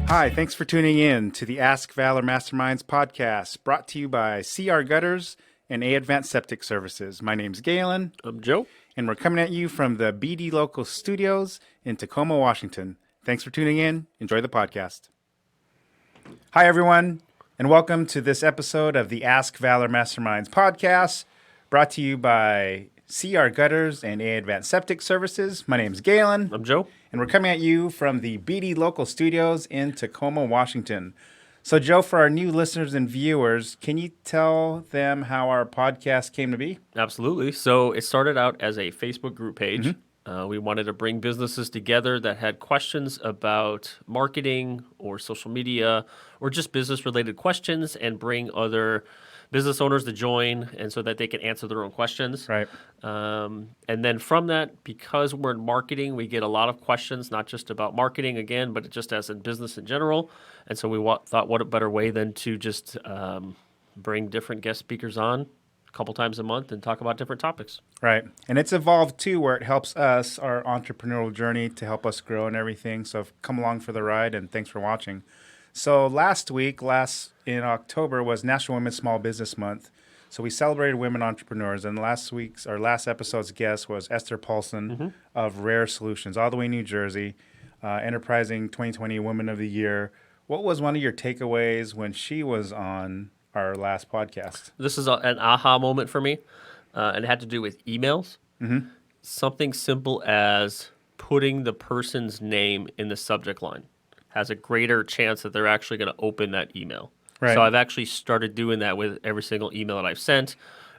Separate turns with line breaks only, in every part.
Hi, thanks for tuning in to the Ask Valor Masterminds podcast, brought to you by CR Gutters and A Advanced Septic Services. My name's Galen.
I'm Joe.
And we're coming at you from the BD Local Studios in Tacoma, Washington. Thanks for tuning in. Enjoy the podcast. Hi, everyone, and welcome to this episode of the Ask Valor Masterminds podcast, brought to you by CR Gutters and A Advanced Septic Services. My name's Galen.
I'm Joe.
And we're coming at you from the BD Local Studios in Tacoma, Washington. So, Joe, for our new listeners and viewers, can you tell them how our podcast came to be?
Absolutely. So it started out as a Facebook group page. We wanted to bring businesses together that had questions about marketing or social media or just business-related questions and bring other business owners to join and so that they can answer their own questions.
Right.
And then from that, because we're in marketing, we get a lot of questions, not just about marketing again, but just as in business in general. And so we thought, what a better way than to just bring different guest speakers on a couple times a month and talk about different topics.
Right. And it's evolved, too, where it helps us, our entrepreneurial journey, to help us grow and everything. So come along for the ride, and thanks for watching. So last in October, was National Women's Small Business Month. So we celebrated women entrepreneurs, and last episode's guest was Esther Paulson of Rare Solutions, all the way in New Jersey, Enterprising 2020 Woman of the Year. What was one of your takeaways when she was on our last podcast?
This is an aha moment for me, and it had to do with emails. Something simple as putting the person's name in the subject line has a greater chance that they're actually going to open that email.
Right.
So I've actually started doing that with every single email that I've sent,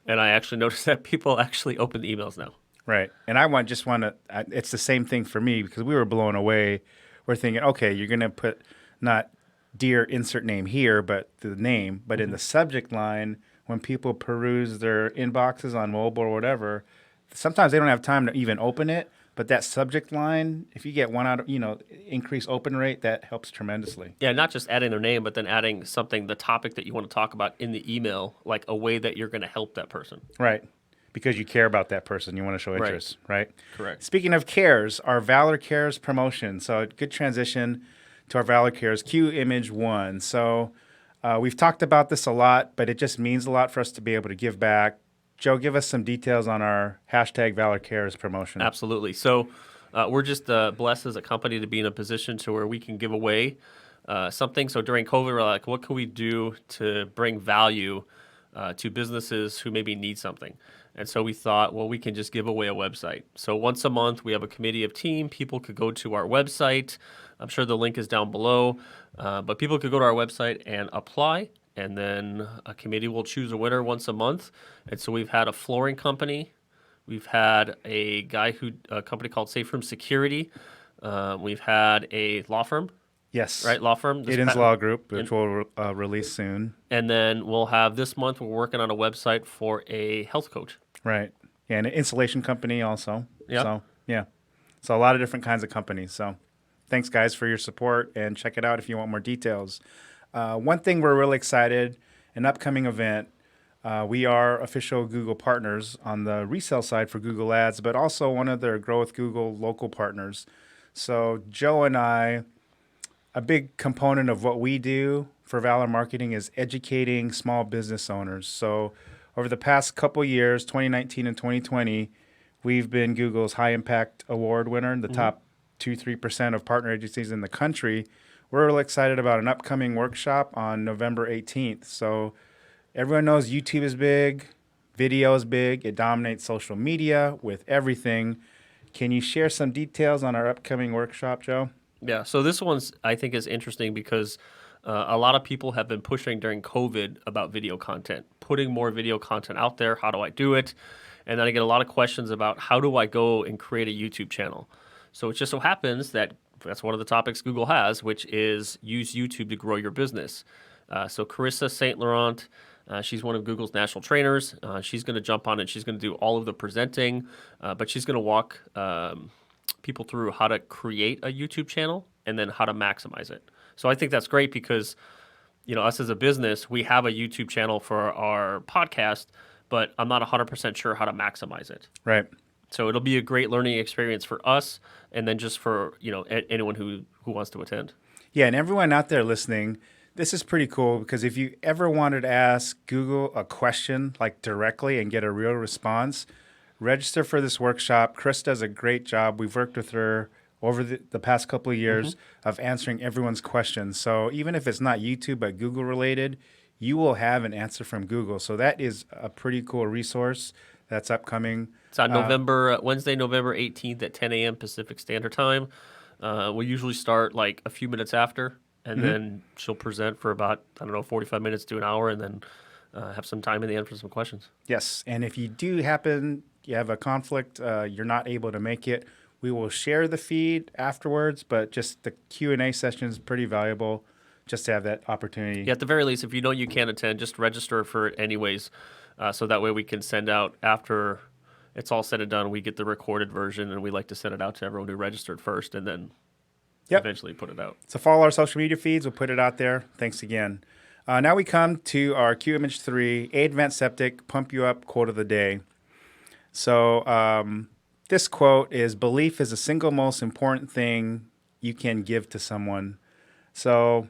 and I actually noticed that people actually open the emails now.
Right. And I just want to, it's the same thing for me because we were blown away. We're thinking, okay, you're going to put not dear insert name here, but the name, but in the subject line, when people peruse their inboxes on mobile or whatever, sometimes they don't have time to even open it. But that subject line, if you get increased open rate, that helps tremendously.
Yeah, not just adding their name, but then adding the topic that you want to talk about in the email, like a way that you're going to help that person.
Right. Because you care about that person. You want to show interest, right?
Correct.
Speaking of cares, our Valor Cares promotion. So a good transition to our Valor Cares. Cue image 1. So we've talked about this a lot, but it just means a lot for us to be able to give back. Joe, give us some details on our hashtag Valor Cares promotion.
Absolutely. So we're just blessed as a company to be in a position to where we can give away something. So during COVID, we're like, what can we do to bring value to businesses who maybe need something? And so we thought, well, we can just give away a website. So once a month, we have a committee of team. People could go to our website. I'm sure the link is down below. But people could go to our website and apply. And then a committee will choose a winner once a month. And so we've had a flooring company. We've had a company called Safe Room Security. We've had a law firm.
Yes.
Right, law firm.
Aiden's Law Group, which we'll release soon.
And then we'll have this month, we're working on a website for a health coach.
Right. Yeah, and an installation company also.
Yeah.
So, yeah. So a lot of different kinds of companies. So thanks, guys, for your support, and check it out if you want more details. One thing we're really excited, an upcoming event, we are official Google partners on the resale side for Google Ads, but also one of their Grow with Google local partners. So Joe and I, a big component of what we do for Valor Marketing is educating small business owners. So over the past couple years, 2019 and 2020, we've been Google's High Impact Award winner, the top 2-3% of partner agencies in the country. We're really excited about an upcoming workshop on November 18th. So everyone knows YouTube is big, video is big. It dominates social media with everything. Can you share some details on our upcoming workshop, Joe?
Yeah, so this one's, I think, is interesting because a lot of people have been pushing during COVID about video content, putting more video content out there. How do I do it? And then I get a lot of questions about how do I go and create a YouTube channel? So it just so happens that that's one of the topics Google has, which is use YouTube to grow your business. So Carissa St. Laurent, she's one of Google's national trainers. She's going to jump on and she's going to do all of the presenting, but she's going to walk people through how to create a YouTube channel and then how to maximize it. So I think that's great because, you know, us as a business, we have a YouTube channel for our podcast, but I'm not 100% sure how to maximize it.
Right.
So it'll be a great learning experience for us and then just for, you know, anyone who wants to attend.
Yeah, and everyone out there listening, this is pretty cool because if you ever wanted to ask Google a question like directly and get a real response, register for this workshop. Chris does a great job. We've worked with her over the past couple of years of answering everyone's questions. So even if it's not YouTube but Google related, you will have an answer from Google. So that is a pretty cool resource that's upcoming.
It's on Wednesday, November 18th at 10 a.m. Pacific Standard Time. We usually start like a few minutes after, and then she'll present for about, 45 minutes to an hour, and then have some time in the end for some questions.
Yes, and if you do happen, you have a conflict, you're not able to make it, we will share the feed afterwards, but just the Q&A session is pretty valuable just to have that opportunity.
Yeah, at the very least, if you know you can't attend, just register for it anyways, so that way we can send out after it's all said and done. We get the recorded version, and we like to send it out to everyone who registered first, and then eventually put it out.
So follow our social media feeds. We'll put it out there. Thanks again. Now we come to our Q Image 3, Advanced Septic, Pump You Up quote of the day. So this quote is, belief is the single most important thing you can give to someone. So,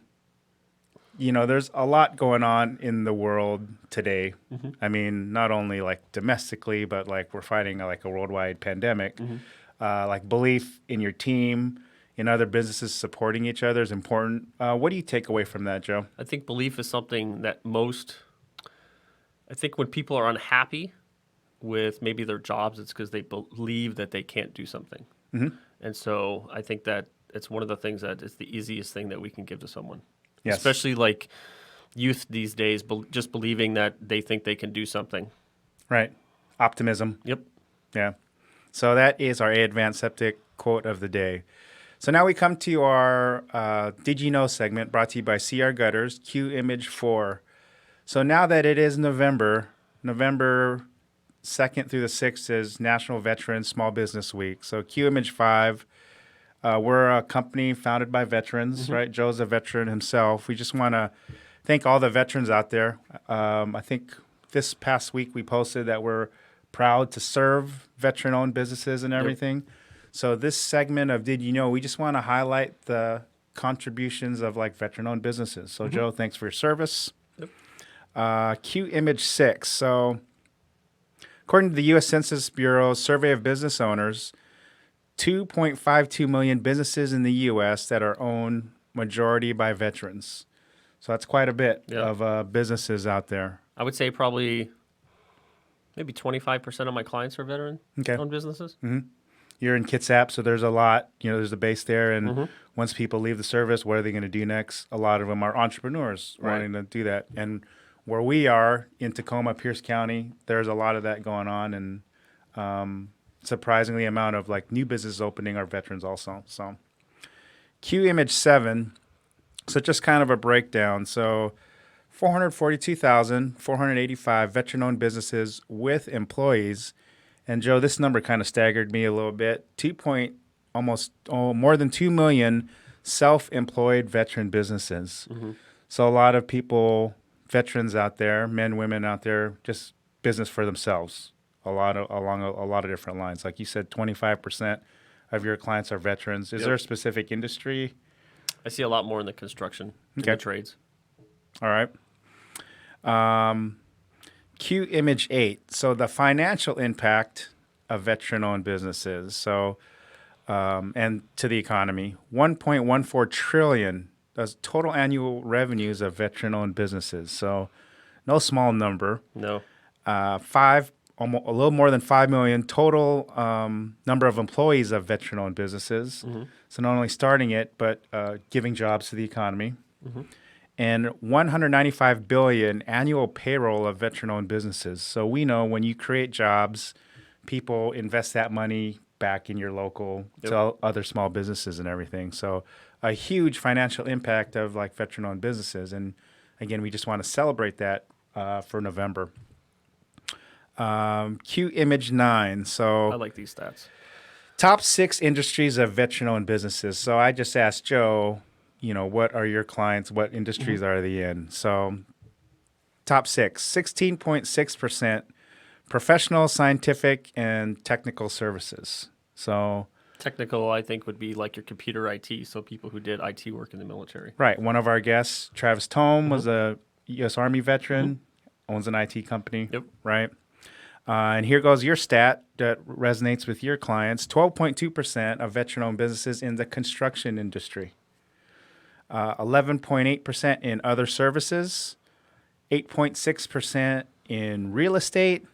there's a lot going on in the world today. I mean, not only like domestically, but like we're fighting like a worldwide pandemic. Like belief in your team, in other businesses supporting each other is important. What do you take away from that, Joe?
I think belief is something that I think when people are unhappy with maybe their jobs, it's because they believe that they can't do something. And so I think that it's one of the things that is the easiest thing that we can give to someone. Yes. Especially like youth these days, just believing that they think they can do something.
Right. Optimism.
Yep.
Yeah. So that is our Advanced Septic quote of the day. So now we come to our Did You Know segment brought to you by CR Gutters, Q Image 4. So now that it is November 2nd through the 6th is National Veteran Small Business Week. So Q Image 5, we're a company founded by veterans, right? Joe's a veteran himself. We just want to thank all the veterans out there. I think this past week we posted that we're proud to serve veteran-owned businesses and everything. So this segment of Did You Know, we just want to highlight the contributions of like veteran-owned businesses. So Joe, thanks for your service. Q Image 6. So according to the U.S. Census Bureau's survey of business owners, 2.52 million businesses in the U.S. that are owned majority by veterans. So that's quite a bit of businesses out there.
I would say probably maybe 25% of my clients are veteran-owned businesses.
You're in Kitsap, so there's a lot. There's a base there, and once people leave the service, what are they going to do next? A lot of them are entrepreneurs wanting to do that. And where we are in Tacoma, Pierce County, there's a lot of that going on, and surprisingly amount of like new businesses opening are veterans also. So Q Image 7, so just kind of a breakdown. So 442,485 veteran-owned businesses with employees. And Joe, this number kind of staggered me a little bit. More than 2 million self-employed veteran businesses. So a lot of people, veterans out there, men, women out there, just business for themselves. Along a lot of different lines. Like you said, 25% of your clients are veterans. Is there a specific industry?
I see a lot more in the construction, in the trades.
All right. Q Image 8. So the financial impact of veteran-owned businesses. So, and to the economy, 1.14 trillion. That's total annual revenues of veteran-owned businesses. So, no small number.
No.
A little more than 5 million total number of employees of veteran-owned businesses. So not only starting it, but giving jobs to the economy. And 195 billion annual payroll of veteran-owned businesses. So we know when you create jobs, people invest that money back in your local to other small businesses and everything. So a huge financial impact of like veteran-owned businesses. And again, we just want to celebrate that for November. Q Image 9. So
I like these stats.
Top 6 industries of veteran-owned businesses. So I just asked Joe, what are your clients? What industries are they in? So top 6, 16.6% professional, scientific, and technical services. So
Technical, I think, would be like your computer IT, so people who did IT work in the military.
Right. One of our guests, Travis Tome, was a U.S. Army veteran, owns an IT company.
Yep.
Right. And here goes your stat that resonates with your clients. 12.2% of veteran-owned businesses in the construction industry. 11.8% in other services. 8.6% in real estate.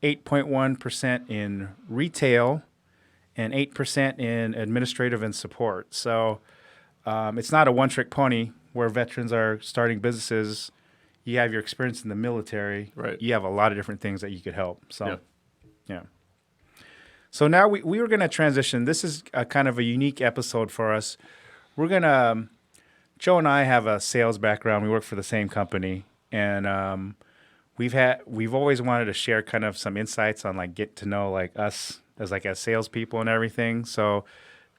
8.1% in retail. And 8% in administrative and support. So it's not a one-trick pony where veterans are starting businesses. You have your experience in the military.
Right.
You have a lot of different things that you could help. So,
Yeah.
yeah. So now we were going to transition. This is a kind of a unique episode for us. We're going to, Joe and I have a sales background. We work for the same company. And we've always wanted to share kind of some insights on like get to know like us as salespeople and everything. So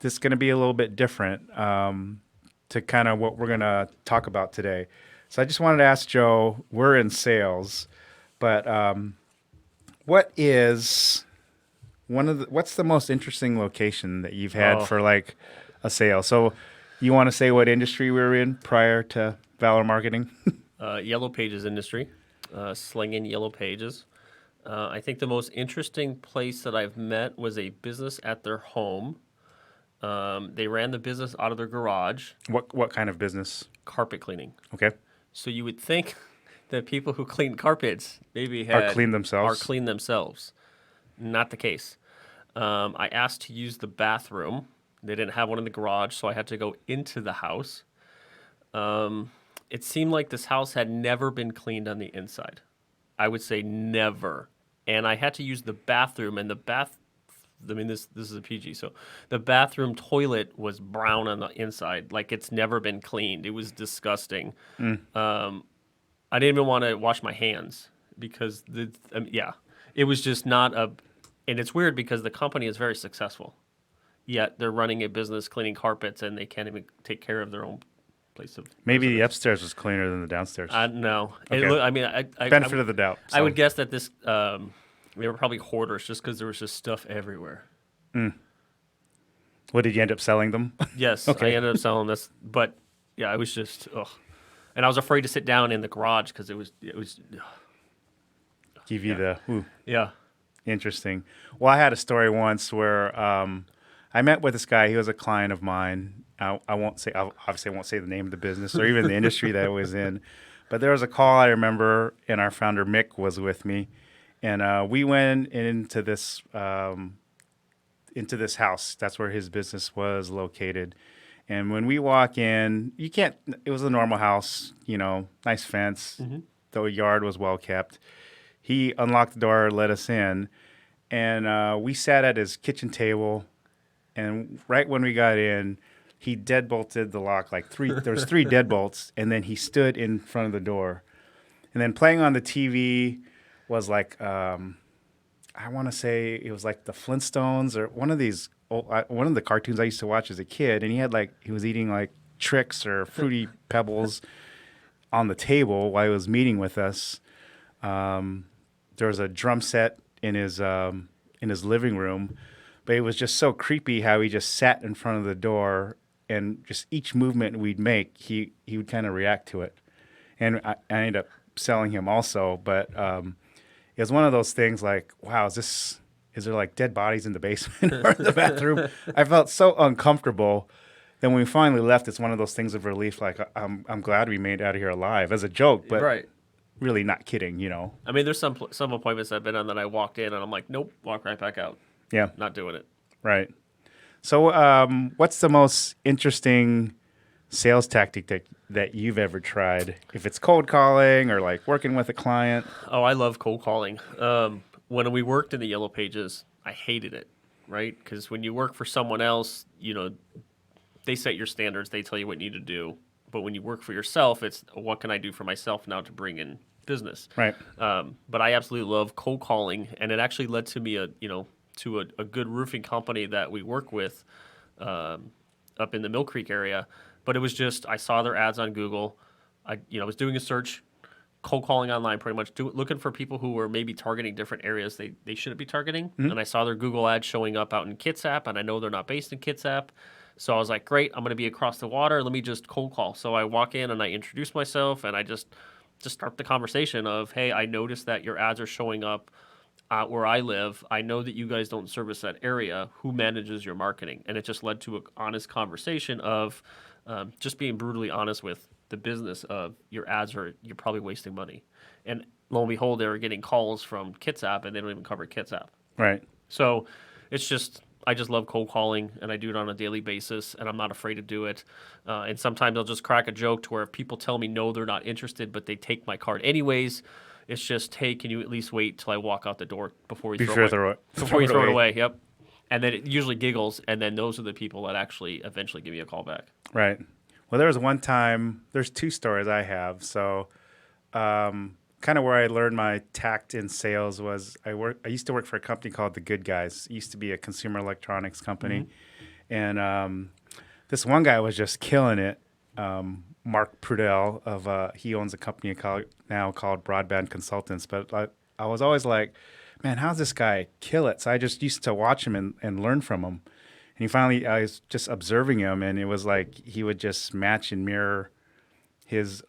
this is going to be a little bit different to kind of what we're going to talk about today. So I just wanted to ask Joe, we're in sales, but what's the most interesting location that you've had for like a sale? So you want to say what industry we were in prior to Valor Marketing?
Yellow Pages industry, slinging Yellow Pages. I think the most interesting place that I've met was a business at their home. They ran the business out of their garage.
What kind of business?
Carpet cleaning.
Okay.
So you would think that people who clean carpets maybe are
clean themselves.
Not the case. I asked to use the bathroom. They didn't have one in the garage, so I had to go into the house. It seemed like this house had never been cleaned on the inside. I would say never. And I had to use the bathroom, and this is a PG, so the bathroom toilet was brown on the inside, like it's never been cleaned. It was disgusting. I didn't even want to wash my hands because it was just not and it's weird because the company is very successful, yet they're running a business cleaning carpets and they can't even take care of their own place of
Maybe the upstairs was cleaner than the downstairs.
No.
Okay. Benefit of the doubt.
I would guess that this they were probably hoarders just because there was just stuff everywhere.
What, did you end up selling them?
Yes,
Okay.
I ended up selling this, but yeah, it was just and I was afraid to sit down in the garage because it was
Give you
yeah.
Interesting. Well, I had a story once where I met with this guy. He was a client of mine. I obviously won't say the name of the business or even the industry that it was in, but there was a call I remember, and our founder Mick was with me, and we went into this house. That's where his business was located. And when we walk in, it was a normal house, nice fence. Mm-hmm. The yard was well kept. He unlocked the door, let us in, and we sat at his kitchen table. And right when we got in, he deadbolted the lock there was 3 deadbolts, and then he stood in front of the door. And then playing on the TV was like, I want to say it was like the Flintstones or one of the cartoons I used to watch as a kid. And he was eating like Trix or Fruity Pebbles on the table while he was meeting with us. There was a drum set in his living room, but it was just so creepy how he just sat in front of the door, and just each movement we'd make, he would kind of react to it. And I ended up selling him also, but it was one of those things like, wow, is there like dead bodies in the basement or in the bathroom? I felt so uncomfortable. Then when we finally left, it's one of those things of relief. Like I'm glad we made it out of here alive, as a joke, but
Right.
really not kidding,
I mean, there's some appointments I've been on that I walked in and I'm like, nope, walk right back out.
Yeah.
Not doing it.
Right. So what's the most interesting sales tactic that you've ever tried? If it's cold calling or like working with a client?
Oh, I love cold calling. When we worked in the Yellow Pages, I hated it, right? Because when you work for someone else, they set your standards, they tell you what you need to do. But when you work for yourself, it's what can I do for myself now to bring in business?
Right.
But I absolutely love cold calling, and it actually led to me to a good roofing company that we work with up in the Mill Creek area. But it was just I saw their ads on Google. I was doing a search, cold calling online, pretty much looking for people who were maybe targeting different areas they shouldn't be targeting. And I saw their Google ads showing up out in Kitsap, and I know they're not based in Kitsap. So I was like, great, I'm going to be across the water. Let me just cold call. So I walk in and I introduce myself, and I just start the conversation of, hey, I noticed that your ads are showing up where I live. I know that you guys don't service that area. Who manages your marketing? And it just led to an honest conversation of just being brutally honest with the business of your ads you're probably wasting money. And lo and behold, they were getting calls from Kitsap, and they don't even cover Kitsap.
Right.
So I just love cold calling, and I do it on a daily basis, and I'm not afraid to do it. And sometimes I'll just crack a joke to where if people tell me no, they're not interested, but they take my card anyways. It's just, hey, can you at least wait till I walk out the door before you throw it away? Yep. And then it usually giggles, and then those are the people that actually eventually give me a call back.
Right. Well, there was one time, there's two stories I have. So kind of where I learned my tact in sales was I used to work for a company called The Good Guys. It used to be a consumer electronics company. Mm-hmm. And this one guy was just killing it. Mark Prudell he owns a company now called Broadband Consultants. But I was always like, man, how's this guy kill it? So I just used to watch him and learn from him. And I was just observing him, and it was like he would just match and mirror his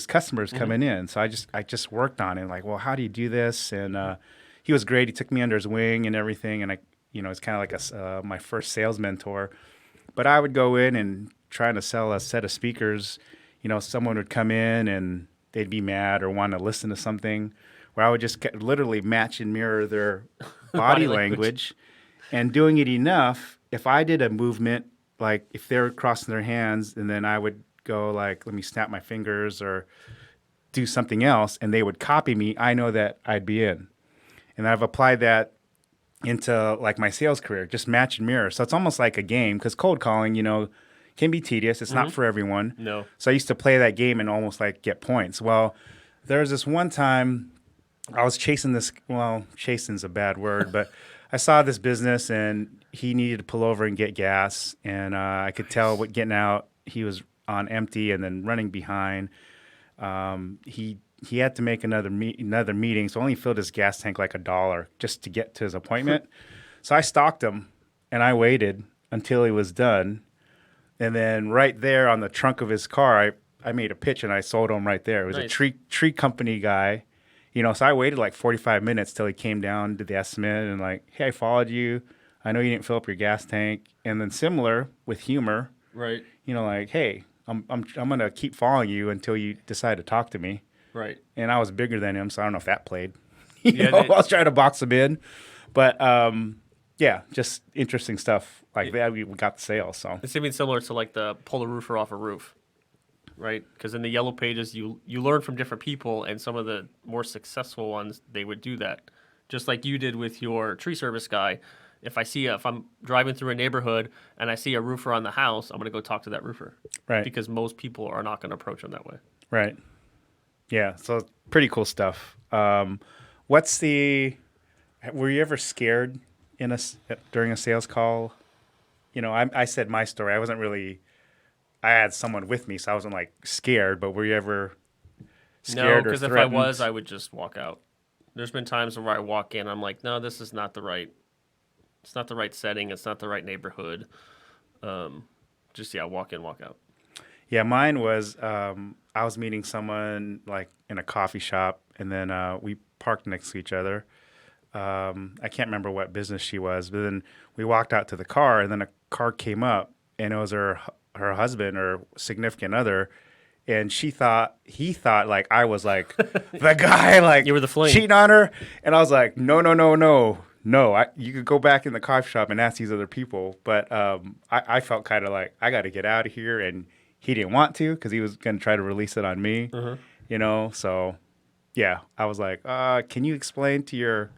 customers coming in. So I just worked on it, like, well, how do you do this? And he was great. He took me under his wing and everything, and it's kind of like my first sales mentor. But I would go in and trying to sell a set of speakers. Someone would come in and they'd be mad or want to listen to something, where I would just literally match and mirror their body language, and doing it enough. If I did a movement, like if they were crossing their hands, and then I would go like, let me snap my fingers or do something else, and they would copy me, I know that I'd be in. And I've applied that into like my sales career, just match and mirror. So it's almost like a game, because cold calling, can be tedious. It's not for everyone.
No.
So I used to play that game and almost like get points. Well, there was this one time I was chasing this, well, chasing's a bad word, but I saw this business and he needed to pull over and get gas. And I could tell getting out, he was on empty and then running behind. He had to make another meeting, so only filled his gas tank like $1 just to get to his appointment. So I stalked him and I waited until he was done. And then right there on the trunk of his car, I made a pitch and I sold him right there. It was
nice.
A tree company guy. So I waited like 45 minutes till he came down, did the estimate, and like, hey, I followed you. I know you didn't fill up your gas tank. And then similar with humor,
right?
Like, hey, I'm gonna keep following you until you decide to talk to me.
Right.
And I was bigger than him, so I don't know if that played.
I
was trying to box him in, but yeah, just interesting stuff like that. We got the sale. So
it's even similar to like the pull a roofer off a roof. Right, because in the yellow pages, you learn from different people, and some of the more successful ones, they would do that, just like you did with your tree service guy. If I'm driving through a neighborhood and I see a roofer on the house, I'm going to go talk to that roofer,
right?
Because most people are not going to approach him that way,
right? Yeah, so pretty cool stuff. Were you ever scared during a sales call? I said my story. I wasn't really. I had someone with me, so I wasn't like scared, but were you ever scared or threatened? No, because
if I was, I would just walk out. There's been times where I walk in, I'm like, no, this is not the right, it's not the right setting, it's not the right neighborhood. Walk in, walk out.
Yeah, mine was, I was meeting someone like in a coffee shop, and then we parked next to each other. I can't remember what business she was, but then we walked out to the car, and then a car came up, and it was her husband or significant other, and he thought like I was like the guy, like
you were the fling
cheating on her, and I was like, no. You could go back in the coffee shop and ask these other people, but I felt kind of like I got to get out of here, and he didn't want to because he was going to try to release it on me, So yeah, I was like, can you explain to your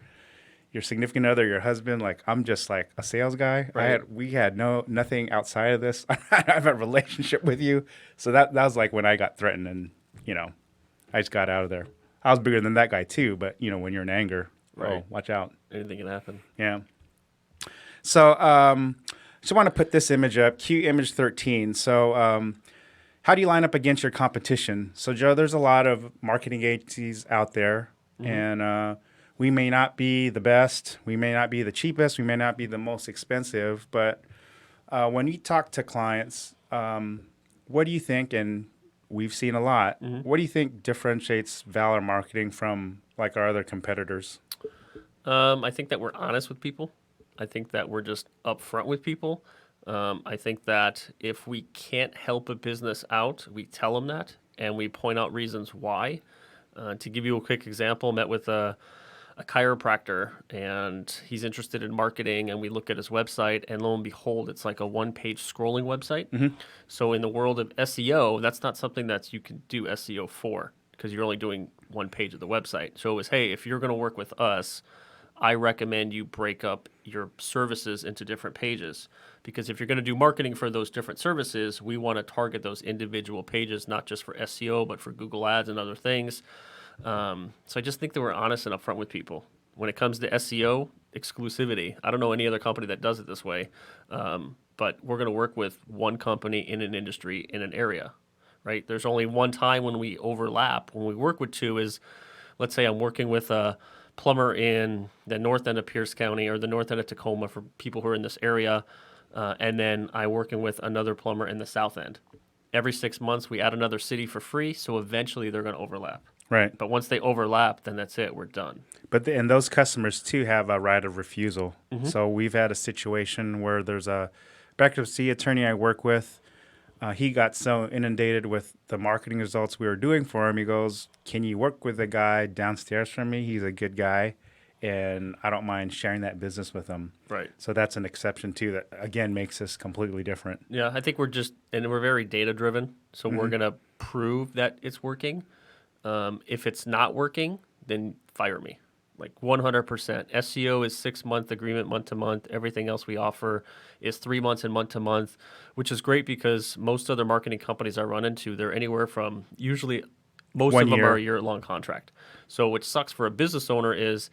significant other, your husband, like I'm just like a sales guy.
Right.
We had nothing outside of this. I have a relationship with you. So that was like when I got threatened, and I just got out of there. I was bigger than that guy too, but when you're in anger,
right.
Watch out.
Anything can happen.
Yeah. So just want to put this image up, cue image 13. So how do you line up against your competition? So, Joe, there's a lot of marketing agencies out there, and we may not be the best, we may not be the cheapest, we may not be the most expensive, but when you talk to clients, what do you think? And we've seen a lot. What do you think differentiates Valor Marketing from like our other competitors?
I think that we're honest with people. I think that we're just upfront with people. I think that if we can't help a business out, we tell them that and we point out reasons why. To give you a quick example, met with a chiropractor and he's interested in marketing, and we look at his website, and lo and behold, it's like a one-page scrolling website. So in the world of SEO, that's not something that you can do SEO for, because you're only doing one page of the website. So it was, hey, if you're going to work with us, I recommend you break up your services into different pages, because if you're going to do marketing for those different services, we want to target those individual pages, not just for SEO, but for Google Ads and other things. So I just think that we're honest and upfront with people. When it comes to SEO, exclusivity. I don't know any other company that does it this way, but we're going to work with one company in an industry in an area, right? There's only one time when we overlap. When we work with two is, let's say I'm working with a plumber in the north end of Pierce County or the north end of Tacoma for people who are in this area, and then I'm working with another plumber in the south end. Every 6 months, we add another city for free, so eventually they're going to overlap.
Right.
But once they overlap, then that's it. We're done.
But and those customers too have a right of refusal. So we've had a situation where there's a bankruptcy attorney I work with. He got so inundated with the marketing results we were doing for him. He goes, "Can you work with the guy downstairs from me? He's a good guy, and I don't mind sharing that business with him."
Right.
So that's an exception too. That again makes us completely different.
Yeah, I think we're very data driven. So we're going to prove that it's working. If it's not working, then fire me. Like 100%. SEO is 6-month agreement, month to month. Everything else we offer is 3 months and month to month, which is great because most other marketing companies I run into, they're anywhere from usually most
1
of them
year.
are a year-long contract. So what sucks for a business owner is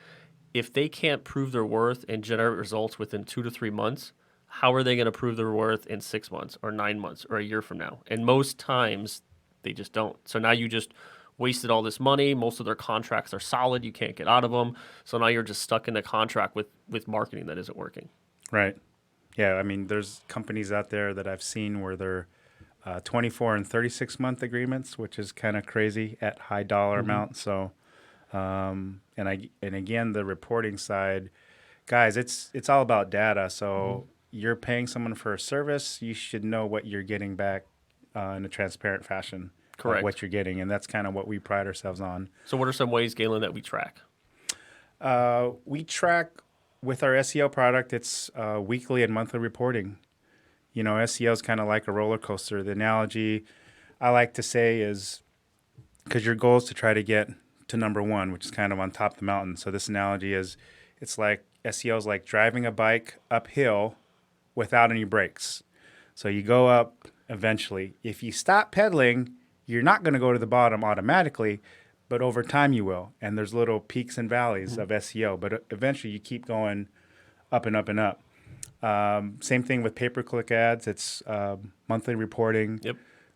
if they can't prove their worth and generate results within 2 to 3 months, how are they going to prove their worth in 6 months or 9 months or a year from now? And most times they just don't. So now you just wasted all this money. Most of their contracts are solid. You can't get out of them. So now you're just stuck in a contract with marketing that isn't working.
Right. Yeah. I mean, there's companies out there that I've seen where they're 24 and 36-month agreements, which is kind of crazy at high dollar amounts. So, and again, the reporting side, guys, it's all about data. So you're paying someone for a service, you should know what you're getting back in a transparent fashion.
Correct.
What you're getting, and that's kind of what we pride ourselves on.
So what are some ways, Galen, that we track?
We track with our SEO product. It's weekly and monthly reporting. You know, SEO is kind of like a roller coaster. The analogy I like to say is because your goal is to try to get to number one, which is kind of on top of the mountain. So this analogy is it's like SEO is like driving a bike uphill without any brakes. So you go up eventually. If you stop pedaling, you're not going to go to the bottom automatically, but over time you will. And there's little peaks and valleys of SEO, but eventually you keep going up and up and up. Same thing with pay-per-click ads. It's monthly reporting.
Yep.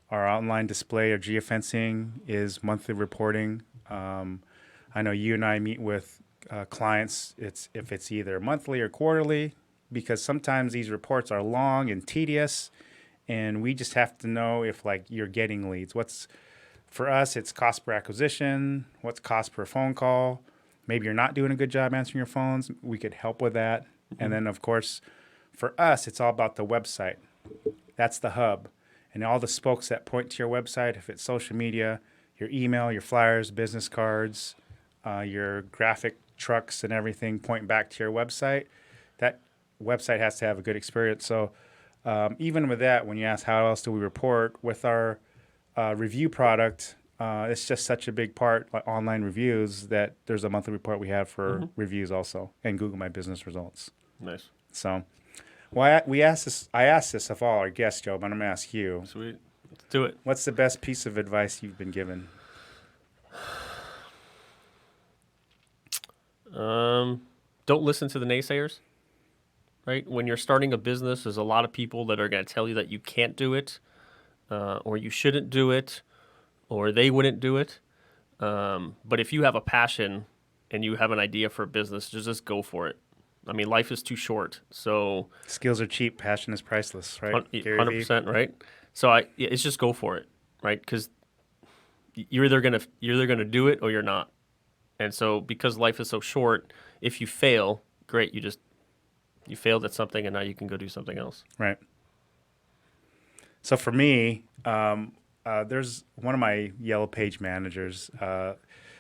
Our online display or geofencing is monthly reporting. I know you and I meet with clients. If it's either monthly or quarterly, because sometimes these reports are long and tedious. And we just have to know if like you're getting leads. For us, it's cost per acquisition. What's cost per phone call? Maybe you're not doing a good job answering your phones. We could help with that. And then of course, for us, it's all about the website. That's the hub. And all the spokes that point to your website, if it's social media, your email, your flyers, business cards, your graphic trucks and everything point back to your website. That website has to have a good experience. So even with that, when you ask how else do we report, with our review product, it's just such a big part, like online reviews, that there's a monthly report we have for reviews also, and Google My Business results.
Nice.
So, well, I asked this of all our guests, Joe, but I'm going to ask you.
Sweet. Let's do it.
What's the best piece of advice you've been given?
Don't listen to the naysayers. Right? When you're starting a business, there's a lot of people that are going to tell you that you can't do it. or you shouldn't do it, or they wouldn't do it. But if you have a passion and you have an idea for a business, just go for it. I mean, life is too short. So
Skills are cheap, passion is priceless, right? Gary Vee?
100%, right? So it's just go for it, right? Because you're either gonna do it or you're not. And so because life is so short, if you fail, great. You failed at something, and now you can go do something else.
Right. So for me, there's one of my Yellow Page managers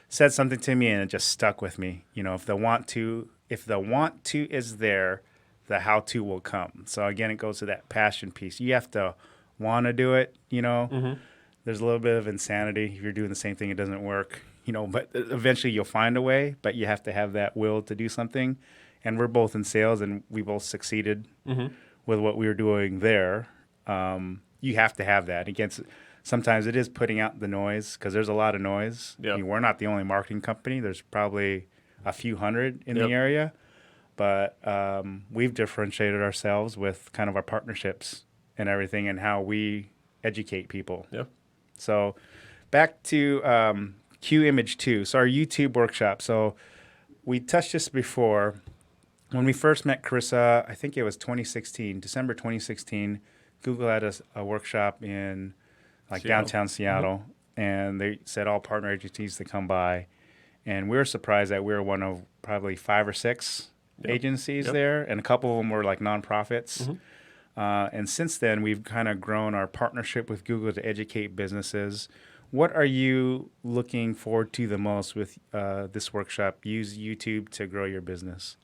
said something to me, and it just stuck with me. You know, if the want to is there, the how to will come. So again, it goes to that passion piece. You have to want to do it. You know, there's a little bit of insanity if you're doing the same thing, it doesn't work. You know, but eventually you'll find a way. But you have to have that will to do something. And we're both in sales, and we both succeeded with what we were doing there. You have to have that. Sometimes it is putting out the noise because there's a lot of noise.
Yep.
I mean, we're not the only marketing company. There's probably a few hundred in
Yep.
the area. But we've differentiated ourselves with kind of our partnerships and everything and how we educate people.
Yeah.
So back to Q Image 2. So our YouTube workshop. So we touched this before. When we first met Carissa, I think it was December 2016, Google had a workshop in
Seattle.
downtown Seattle, and they said all partner agencies to come by. And we were surprised that we were one of probably 5 or 6 agencies there, and a couple of them were like nonprofits. And since then, we've kind of grown our partnership with Google to educate businesses. What are you looking forward to the most with this workshop? Use YouTube to grow your business.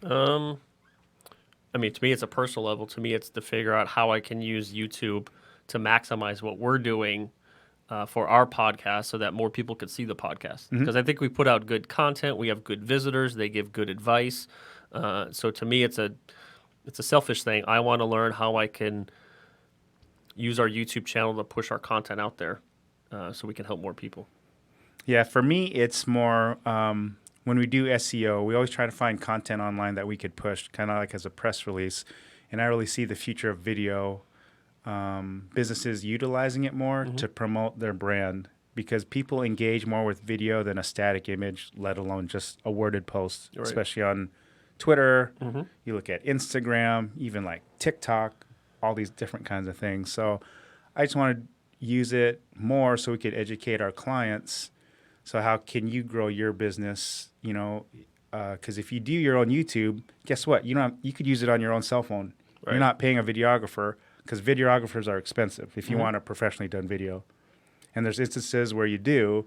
I mean, to me, it's a personal level. To me, it's to figure out how I can use YouTube to maximize what we're doing for our podcast so that more people could see the podcast. Because I think we put out good content. We have good visitors. They give good advice. So to me, it's a selfish thing. I want to learn how I can use our YouTube channel to push our content out there so we can help more people.
Yeah, for me, it's more when we do SEO, we always try to find content online that we could push, kind of like as a press release. And I really see the future of video, businesses utilizing it more to promote their brand because people engage more with video than a static image, let alone just a worded post,
Right.
especially on Twitter. You look at Instagram, even like TikTok, all these different kinds of things. So I just want to use it more so we could educate our clients. So how can you grow your business? You know, because if you do your own YouTube, guess what? You could use it on your own cell phone.
Right.
You're not paying a videographer because videographers are expensive if you want a professionally done video. And there's instances where you do.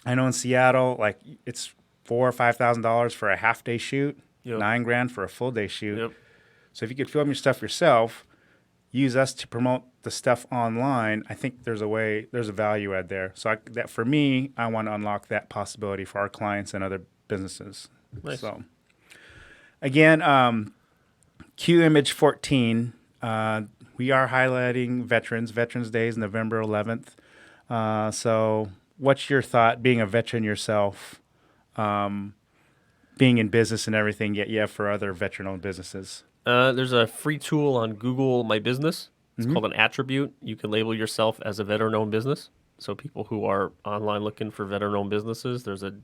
I know in Seattle, like it's $4,000 or $5,000 for a half day shoot, $9,000 for a full day shoot.
Yep.
So if you could film your stuff yourself, use us to promote the stuff online, I think there's a value add there. So that for me, I want to unlock that possibility for our clients and other businesses.
Nice.
So again, Q Image 14, we are highlighting Veterans Day is November 11th. So what's your thought being a veteran yourself, being in business and everything, yet you have for other veteran-owned businesses?
There's a free tool on Google My Business. It's called an attribute. You can label yourself as a veteran-owned business. So people who are online looking for veteran-owned businesses, there's a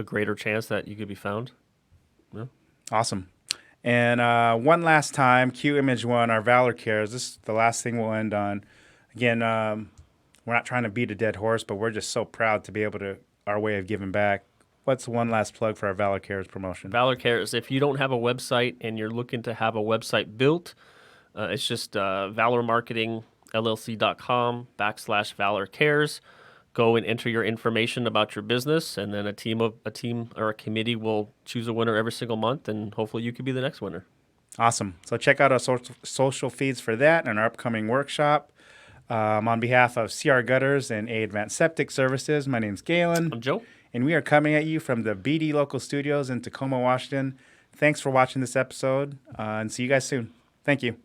greater chance that you could be found. Yeah.
Awesome. And one last time, Q Image 1, our Valor Cares. This is the last thing we'll end on. Again, we're not trying to beat a dead horse, but we're just so proud to be able to, our way of giving back. What's one last plug for our Valor Cares promotion?
Valor Cares, if you don't have a website and you're looking to have a website built, it's just valormarketingllc.com/Valor Cares. Go and enter your information about your business, and then a team or a committee will choose a winner every single month, and hopefully you could be the next winner.
Awesome. So check out our social feeds for that and our upcoming workshop. On behalf of CR Gutters and A Advanced Septic Services, my name's Galen.
I'm Joe.
And we are coming at you from the BD Local Studios in Tacoma, Washington. Thanks for watching this episode, and see you guys soon. Thank you.